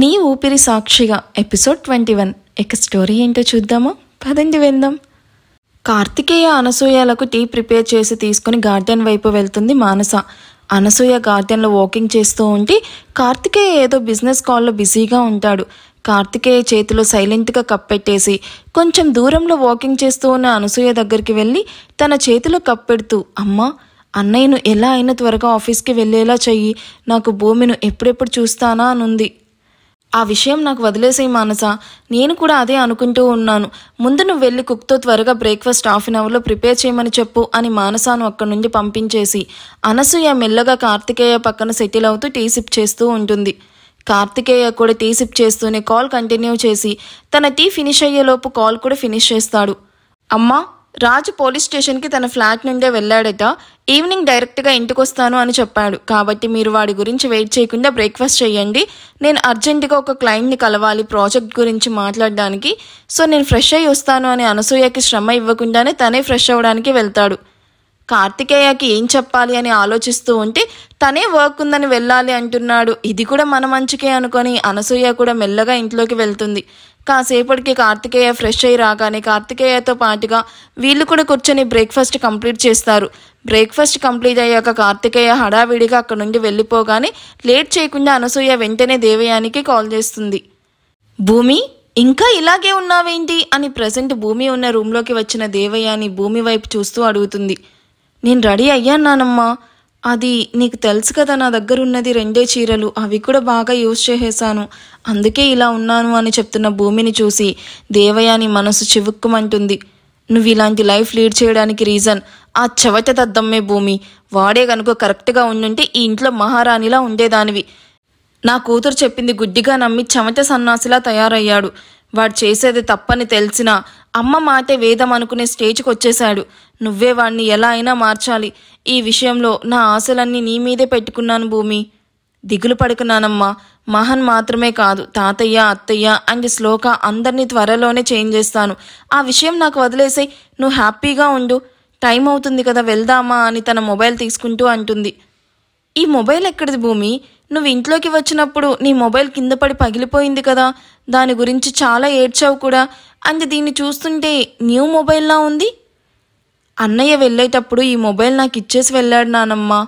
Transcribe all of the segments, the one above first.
నీ ఊపిరి సాక్షిగా ఎపిసోడ్ 21. ఇక స్టోరీ ఏంటో చూద్దామా, పదండి వెళ్దాం. కార్తికేయ అనసూయలకు టీ ప్రిపేర్ చేసి తీసుకుని గార్డెన్ వైపు వెళ్తుంది మానస. అనసూయ గార్డెన్లో వాకింగ్ చేస్తూ ఉంటే కార్తికేయ ఏదో బిజినెస్ కాల్లో బిజీగా ఉంటాడు. కార్తికేయ చేతిలో సైలెంట్గా కప్పెట్టేసి కొంచెం దూరంలో వాకింగ్ చేస్తూ ఉన్న అనసూయ దగ్గరికి వెళ్ళి తన చేతిలో కప్పెడుతూ, అమ్మా, అన్నయ్యను ఎలా అయినా త్వరగా ఆఫీస్కి వెళ్ళేలా చెయ్యి, నాకు భూమిను ఎప్పుడెప్పుడు చూస్తానా అనుంది. ఆ విషయం నాకు వదిలేసేయి మానస, నేను కూడా అదే అనుకుంటూ ఉన్నాను. ముందు నువ్వు వెళ్ళి కుక్తో త్వరగా బ్రేక్ఫాస్ట్ 1/2 అవర్లో ప్రిపేర్ చేయమని చెప్పు అని మానసాను అక్కడి నుండి పంపించేసి అనసూయ మెల్లగా కార్తికేయ పక్కన సెటిల్ అవుతూ టీ సిప్ చేస్తూ ఉంటుంది. కార్తికేయ కూడా టీ సిప్ చేస్తూనే కాల్ కంటిన్యూ చేసి తన టీ ఫినిష్ అయ్యేలోపు కాల్ కూడా ఫినిష్ చేస్తాడు. అమ్మా, రాజు పోలీస్ స్టేషన్కి తన ఫ్లాట్ నుండే వెళ్ళాడట. ఈవినింగ్ డైరెక్ట్గా ఇంటికొస్తాను అని చెప్పాడు. కాబట్టి మీరు వాడి గురించి వెయిట్ చేయకుండా బ్రేక్ఫాస్ట్ చేయండి. నేను అర్జెంటుగా ఒక క్లయింట్ని కలవాలి ప్రాజెక్ట్ గురించి మాట్లాడడానికి. సో నేను ఫ్రెష్ అయ్యి వస్తాను అని అనసూయకి శ్రమ ఇవ్వకుండానే తనే ఫ్రెష్ అవ్వడానికి వెళ్తాడు. కార్తికేయకి ఏం చెప్పాలి అని ఆలోచిస్తూ ఉంటే తనే వర్క్ ఉందని వెళ్ళాలి అంటున్నాడు. ఇది కూడా మన మంచికే అనుకొని అనసూయ కూడా మెల్లగా ఇంట్లోకి వెళ్తుంది. కాసేపటికి కార్తికేయ ఫ్రెష్ అయ్యి రాగానే కార్తికేయతో పాటుగా వీళ్ళు కూడా కూర్చొని బ్రేక్ఫాస్ట్ కంప్లీట్ చేస్తారు. బ్రేక్ఫాస్ట్ కంప్లీట్ అయ్యాక కార్తికేయ హడావిడిగా అక్కడ నుండి వెళ్ళిపోగానే లేట్ చేయకుండా అనసూయ వెంటనే దేవయానికి కాల్ చేస్తుంది. భూమి, ఇంకా ఇలాగే ఉన్నావేంటి అని ప్రజెంట్ భూమి ఉన్న రూమ్లోకి వచ్చిన దేవయాని భూమి వైపు చూస్తూ అడుగుతుంది. నేను రెడీ అయ్యానమ్మా, అది నీకు తెలుసు కదా, నా దగ్గర ఉన్నది 2 చీరలు, అవి కూడా బాగా యూజ్ చేసేసాను, అందుకే ఇలా ఉన్నాను అని చెప్తున్న భూమిని చూసి దేవయాని మనసు చివుక్కుమంటుంది. నువ్వు ఇలాంటి లైఫ్ లీడ్ చేయడానికి రీజన్ ఆ చెవట దద్దమ్మే భూమి. వాడే కనుక కరెక్ట్గా ఉండుంటే ఈ ఇంట్లో మహారాణిలా ఉండేదానివి. నా కూతురు చెప్పింది గుడ్డిగా నమ్మి చెమట సన్నాసిలా తయారయ్యాడు. వాడు చేసేది తప్పని తెలిసినా అమ్మ మాటే వేదం అనుకునే స్టేజ్కి వచ్చేశాడు. నువ్వే వాడిని ఎలా అయినా మార్చాలి. ఈ విషయంలో నా ఆశలన్నీ నీ మీదే పెట్టుకున్నాను భూమి. దిగులు పడుకున్నానమ్మా. మహన్ మాత్రమే కాదు, తాతయ్య, అత్తయ్య అండ్ శ్లోక అందరినీ త్వరలోనే చేంజ్ చేస్తాను. ఆ విషయం నాకు వదిలేసాయి, నువ్వు హ్యాపీగా ఉండు. టైం అవుతుంది కదా, వెళ్దామా అని తన మొబైల్ తీసుకుంటూ అంటుంది. ఈ మొబైల్ ఎక్కడిది భూమి? నువ్వు ఇంట్లోకి వచ్చినప్పుడు నీ మొబైల్ కింద పడి పగిలిపోయింది కదా, దాని గురించి చాలా ఏడ్చావు కూడా. అండ్ దీన్ని చూస్తుంటే న్యూ మొబైల్లా ఉంది. అన్నయ్య వెళ్ళేటప్పుడు ఈ మొబైల్ నాకు ఇచ్చేసి వెళ్ళాడు నానమ్మా.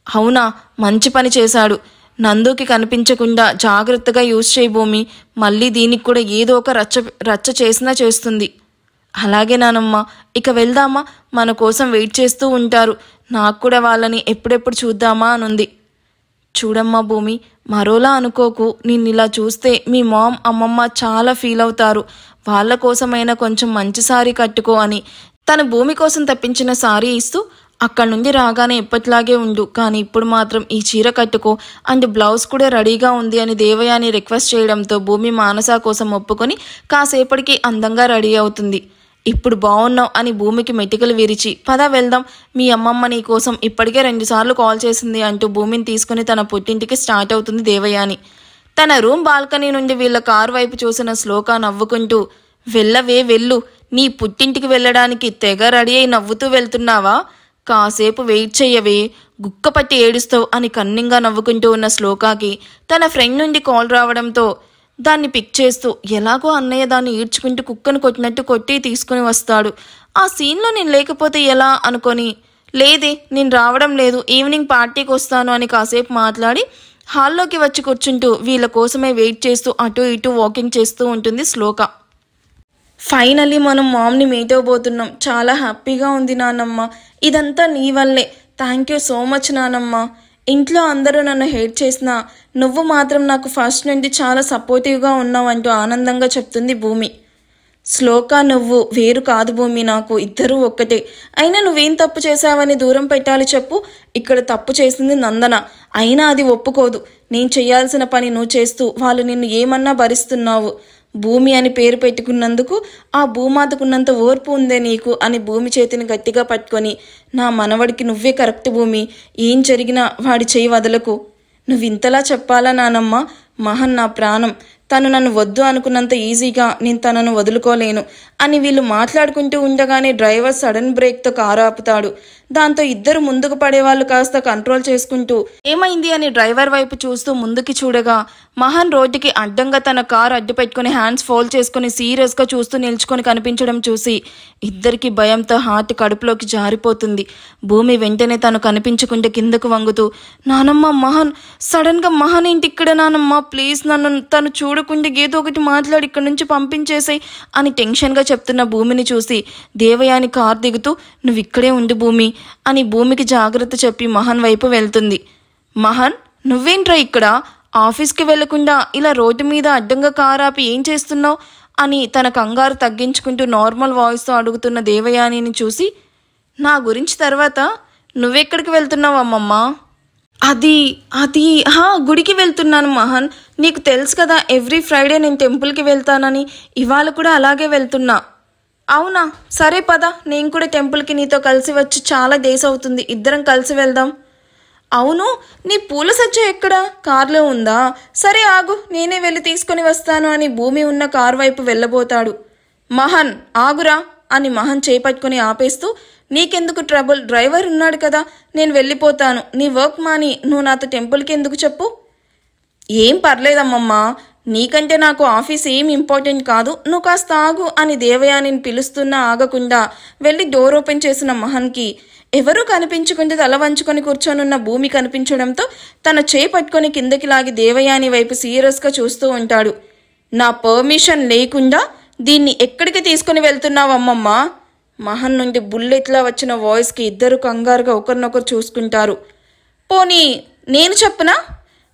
అవునా, మంచి పని చేశాడు. నందుకి కనిపించకుండా జాగ్రత్తగా యూజ్ చేయి భూమి. మళ్ళీ దీనికి కూడా ఏదో ఒక రచ్చ చేసినా చేస్తుంది. అలాగే నానమ్మ, ఇక వెళ్దామా? మన కోసం వెయిట్ చేస్తూ ఉంటారు. నాకు కూడా వాళ్ళని ఎప్పుడెప్పుడు చూద్దామా అనుంది. చూడమ్మా భూమి, మరోలా అనుకోకు. నిన్ను ఇలా చూస్తే మీ మామ్, అమ్మమ్మ చాలా ఫీల్ అవుతారు. వాళ్ళ కోసమైనా కొంచెం మంచి సారీ కట్టుకో అని తన భూమి కోసం తెప్పించిన సారీ ఇస్తూ, అక్కడి నుండి రాగానే ఎప్పట్లాగే ఉండు, కానీ ఇప్పుడు మాత్రం ఈ చీర కట్టుకో అండ్ బ్లౌజ్ కూడా రెడీగా ఉంది అని దేవయాని రిక్వెస్ట్ చేయడంతో భూమి మానస కోసం ఒప్పుకొని కాసేపటికి అందంగా రెడీ అవుతుంది. ఇప్పుడు బాగున్నావు అని భూమికి మెటికలు విరిచి, పద వెళ్దాం, మీ అమ్మమ్మ నీ కోసం ఇప్పటికే 2 సార్లు కాల్ చేసింది అంటూ భూమిని తీసుకుని తన పుట్టింటికి స్టార్ట్ అవుతుంది దేవయాని. తన రూమ్ బాల్కనీ నుండి వీళ్ళ కారు వైపు చూసిన శ్లోక నవ్వుకుంటూ, వెళ్ళవే వెళ్ళు, నీ పుట్టింటికి వెళ్ళడానికి తెగ రెడీ అయి నవ్వుతూ వెళ్తున్నావా? కాసేపు వెయిట్ చెయ్యవే, గుక్కపట్టి ఏడుస్తావు అని కన్నింగా నవ్వుకుంటూ ఉన్న శ్లోకాకి తన ఫ్రెండ్ నుండి కాల్ రావడంతో దాన్ని పిక్ చేస్తూ ఎలాగో అన్నయ్య దాన్ని ఈడ్చుకుంటూ కుక్కను కొట్టినట్టు కొట్టి తీసుకుని వస్తాడు. ఆ సీన్లో నేను లేకపోతే ఎలా అనుకొని, లేదే నేను రావడం లేదు, ఈవినింగ్ పార్టీకి వస్తాను అని కాసేపు మాట్లాడి హాల్లోకి వచ్చి కూర్చుంటూ వీళ్ళ కోసమే వెయిట్ చేస్తూ అటు ఇటు వాకింగ్ చేస్తూ ఉంటుంది శ్లోక. ఫైనల్లీ మనం మామ్ని మీట్ అవ్వబోతున్నాం. చాలా హ్యాపీగా ఉంది నానమ్మ. ఇదంతా నీ వల్లే. థ్యాంక్ యూ సో మచ్ నానమ్మ. ఇంట్లో అందరూ నన్ను హేట్ చేసినా నువ్వు మాత్రం నాకు ఫస్ట్ నుండి చాలా సపోర్టివ్గా ఉన్నావు అంటూ ఆనందంగా చెప్తుంది భూమి. శ్లోక, నువ్వు వేరు కాదు భూమి, నాకు ఇద్దరూ ఒక్కటే. అయినా నువ్వేం తప్పు చేశావని దూరం పెట్టాలి చెప్పు? ఇక్కడ తప్పు చేసింది నందన, అయినా అది ఒప్పుకోదు. నేను చేయాల్సిన పని నువ్వు చేస్తూ వాళ్ళు నిన్ను ఏమన్నా భరిస్తున్నావు. భూమి అని పేరు పెట్టుకున్నందుకు ఆ భూమాతకున్నంత ఓర్పు ఉందే నీకు అని భూమి చేతిని గట్టిగా పట్టుకొని, నా మనవడికి నువ్వే కరెక్ట్ భూమి, ఏం జరిగినా వాడి చేయి వదలకు. నువ్వు ఇంతలా చెప్పాలా నానమ్మ? మహన్ నా ప్రాణం, తను నన్ను వద్దు అనుకున్నంత ఈజీగా నేను తనను వదులుకోలేను అని వీళ్ళు మాట్లాడుకుంటూ ఉండగానే డ్రైవర్ సడన్ బ్రేక్తో కారు ఆపుతాడు. దాంతో ఇద్దరు ముందుకు పడేవాళ్ళు కాస్త కంట్రోల్ చేసుకుంటూ ఏమైంది అని డ్రైవర్ వైపు చూస్తూ ముందుకి చూడగా మహాన్ రోడ్డుకి అడ్డంగా తన కారు అడ్డు పెట్టుకుని హ్యాండ్స్ ఫోల్డ్ చేసుకుని సీరియస్గా చూస్తూ నిల్చుకొని కనిపించడం చూసి ఇద్దరికి భయంతో హార్ట్ కడుపులోకి జారిపోతుంది. భూమి వెంటనే తను కనిపించకుండా కిందకు వంగుతూ నానమ్మ మహాన్ సడన్గా మహాన్ ఏంటి ఇక్కడ నానమ్మ ప్లీజ్ నన్ను తను చూడకుండా ఏదో ఒకటి మాట్లాడి ఇక్కడ నుంచి పంపించేసాయి అని టెన్షన్గా చెప్తున్న భూమిని చూసి దేవయాని కారు దిగుతూ నువ్వు ఇక్కడే ఉండు భూమి అని భూమికి జాగ్రత్త చెప్పి మహాన్ వైపు వెళ్తుంది. మహాన్ నువ్వేంట్రా ఇక్కడ ఆఫీస్కి వెళ్లకుండా ఇలా రోడ్డు మీద అడ్డంగా కారు ఆపి ఏం చేస్తున్నావు అని తన కంగారు తగ్గించుకుంటూ నార్మల్ వాయిస్తో అడుగుతున్న దేవయానిని చూసి నా గురించి తర్వాత నువ్వెక్కడికి వెళ్తున్నావు అమ్మమ్మ? అది అది గుడికి వెళ్తున్నాను మహాన్. నీకు తెలుసు కదా ఎవ్రీ ఫ్రైడే నేను టెంపుల్కి వెళ్తానని. ఇవాళ కూడా అలాగే వెళ్తున్నా. అవునా సరే పద, నేను కూడా టెంపుల్కి నీతో కలిసి వచ్చి చాలా డేస్ అవుతుంది, ఇద్దరం కలిసి వెళ్దాం. అవును నీ పూల సజ్జ ఎక్కడ? కార్లో ఉందా? సరే ఆగు నేనే వెళ్ళి తీసుకొని వస్తాను అని భూమి ఉన్న కారు వైపు వెళ్ళబోతాడు. మహాన్ ఆగురా అని మహాన్ చేపట్టుకుని ఆపేస్తూ నీకెందుకు ట్రబుల్, డ్రైవర్ ఉన్నాడు కదా, నేను వెళ్ళిపోతాను. నీ వర్క్ మాని నువ్వు నాతో టెంపుల్కి ఎందుకు చెప్పు? ఏం పర్లేదమ్మమ్మా, నీకంటే నాకు ఆఫీస్ ఏం ఇంపార్టెంట్ కాదు, నువ్వు కాస్త ఆగు అని దేవయానిని పిలుస్తున్నా ఆగకుండా వెళ్ళి డోర్ ఓపెన్ చేసిన మహన్కి ఎవరూ కనిపించకుండా తల వంచుకొని కూర్చొనున్న భూమి కనిపించడంతో తన చేయి పట్టుకొని కిందకి లాగి దేవయాని వైపు సీరియస్గా చూస్తూ ఉంటాడు. నా పర్మిషన్ లేకుండా దీన్ని ఎక్కడికి తీసుకుని వెళ్తున్నావమ్మమ్మ? మహన్ నుండి బుల్లెట్లా వచ్చిన వాయిస్కి ఇద్దరు కంగారుగా ఒకరినొకరు చూసుకుంటారు. పోనీ నేను చెప్పనా?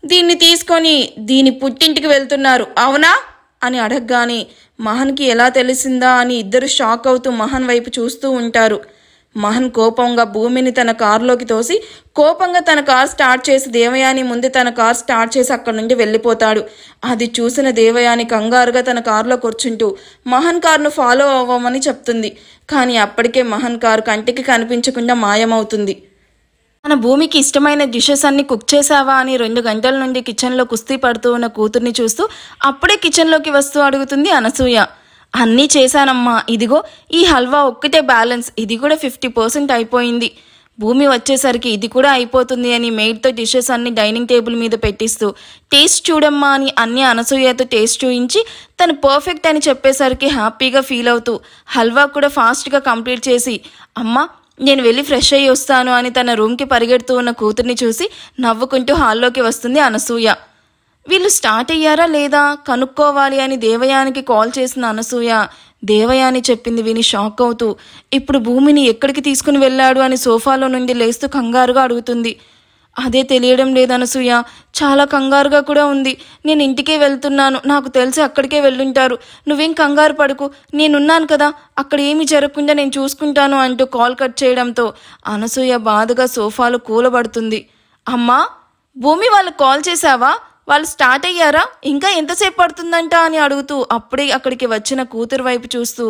దీన్ని తీసుకొని దీని పుట్టింటికి వెళ్తున్నారు అవునా అని అడగగానే మహన్కి ఎలా తెలిసిందా అని ఇద్దరు షాక్ అవుతూ మహన్ వైపు చూస్తూ ఉంటారు. మహన్ కోపంగా భూమిని తన కారులోకి తోసి కోపంగా తన కార్ స్టార్ట్ చేసి దేవయాని ముందు తన కార్ స్టార్ట్ చేసి అక్కడి నుండి వెళ్ళిపోతాడు. అది చూసిన దేవయాని కంగారుగా తన కారులో కూర్చుంటూ మహన్ కారును ఫాలో అవ్వమని చెప్తుంది. కానీ అప్పటికే మహన్ కారు కంటికి కనిపించకుండా మాయమవుతుంది. మన భూమికి ఇష్టమైన డిషెస్ అన్ని కుక్ చేసావా అని 2 గంటల నుండి కిచెన్లో కుస్తీ పడుతూ ఉన్న కూతుర్ని చూస్తూ అప్పుడే కిచెన్లోకి వస్తూ అడుగుతుంది అనసూయ. అన్నీ చేశానమ్మా, ఇదిగో ఈ హల్వా ఒక్కటే బ్యాలెన్స్, ఇది కూడా 50% అయిపోయింది. భూమి వచ్చేసరికి ఇది కూడా అయిపోతుంది అని మెయిడ్తో డిషెస్ అన్ని డైనింగ్ టేబుల్ మీద పెట్టిస్తూ టేస్ట్ చూడమ్మా అని అన్ని అనసూయతో టేస్ట్ చూయించి తను పర్ఫెక్ట్ అని చెప్పేసరికి హ్యాపీగా ఫీల్ అవుతూ హల్వా కూడా ఫాస్ట్గా కంప్లీట్ చేసి అమ్మ నేను వెళ్ళి ఫ్రెష్ అయ్యి వస్తాను అని తన రూమ్కి పరిగెడుతూ ఉన్న కూతుర్ని చూసి నవ్వుకుంటూ హాల్లోకి వస్తుంది అనసూయ. వీళ్ళు స్టార్ట్ అయ్యారా లేదా కనుక్కోవాలి అని దేవయానికి కాల్ చేసిన అనసూయ దేవయాని చెప్పింది విని షాక్ అవుతూ ఇప్పుడు భూమిని ఎక్కడికి తీసుకుని వెళ్ళాడు అని సోఫాలో నుండి లేస్తూ కంగారుగా అడుగుతుంది. అదే తెలియడం లేదు అనసూయ, చాలా కంగారుగా కూడా ఉంది. నేను ఇంటికే వెళ్తున్నాను, నాకు తెలిసి అక్కడికే వెళ్ళుంటారు, నువ్వేం కంగారు పడుకు, నేనున్నాను కదా, అక్కడ ఏమీ జరగకుండా నేను చూసుకుంటాను అంటూ కాల్ కట్ చేయడంతో అనసూయ బాధగా సోఫాలో కూలబడుతుంది. అమ్మా భూమి వాళ్ళకి కాల్ చేశావా? వాళ్ళు స్టార్ట్ అయ్యారా? ఇంకా ఎంతసేపు పడుతుందంట అని అడుగుతూ అప్పుడే అక్కడికి వచ్చిన కూతురు వైపు చూస్తూ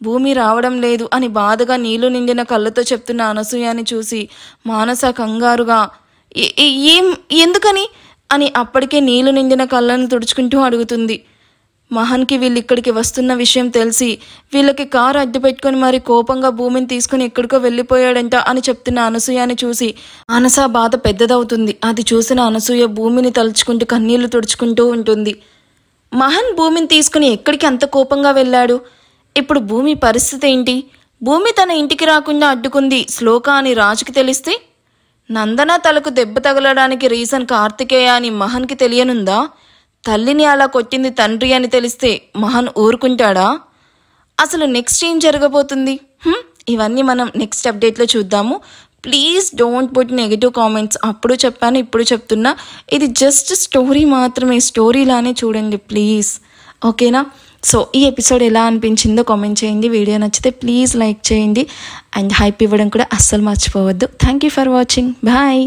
భూమి రావడం లేదు అని బాధగా నీళ్లు నిండిన కళ్ళతో చెప్తున్న అనసూయని చూసి మానస కంగారుగా ఏం ఎందుకని అని అప్పటికే నీళ్లు నిండిన కళ్ళను తుడుచుకుంటూ అడుగుతుంది. మహన్కి వీళ్ళు ఇక్కడికి వస్తున్న విషయం తెలిసి వీళ్ళకి కారు అడ్డు పెట్టుకుని మరి కోపంగా భూమిని తీసుకుని ఎక్కడికో వెళ్ళిపోయాడంట అని చెప్తున్న అనసూయని చూసి మానస బాధ పెద్దదవుతుంది. అది చూసిన అనసూయ భూమిని తలుచుకుంటూ కన్నీళ్లు తుడుచుకుంటూ ఉంటుంది. మహన్ భూమిని తీసుకుని ఎక్కడికి అంత కోపంగా వెళ్ళాడు? ఇప్పుడు భూమి పరిస్థితి ఏంటి? భూమి తన ఇంటికి రాకుండా అడ్డుకుంది శ్లోక అని రాజుకి తెలిస్తే నందన తలకు దెబ్బ తగలడానికి రీజన్ కార్తికేయ అని మహన్కి తెలియనుందా? తల్లిని అలా కొట్టింది తండ్రి అని తెలిస్తే మహన్ ఊరుకుంటాడా? అసలు నెక్స్ట్ ఏం జరగబోతుంది? ఇవన్నీ మనం నెక్స్ట్ అప్డేట్లో చూద్దాము. Please don't put negative comments. అప్పుడు చెప్పాను ఇప్పుడు చెప్తున్నా, ఇది జస్ట్ స్టోరీ మాత్రమే, స్టోరీలానే చూడండి ప్లీజ్, ఓకేనా? సో ఈ ఎపిసోడ్ ఎలా అనిపించిందో కామెంట్ చేయండి. వీడియో నచ్చితే ప్లీజ్ లైక్ చేయండి అండ్ హైప్ ఇవ్వడం కూడా అస్సలు మర్చిపోవద్దు. Thank you for watching. Bye.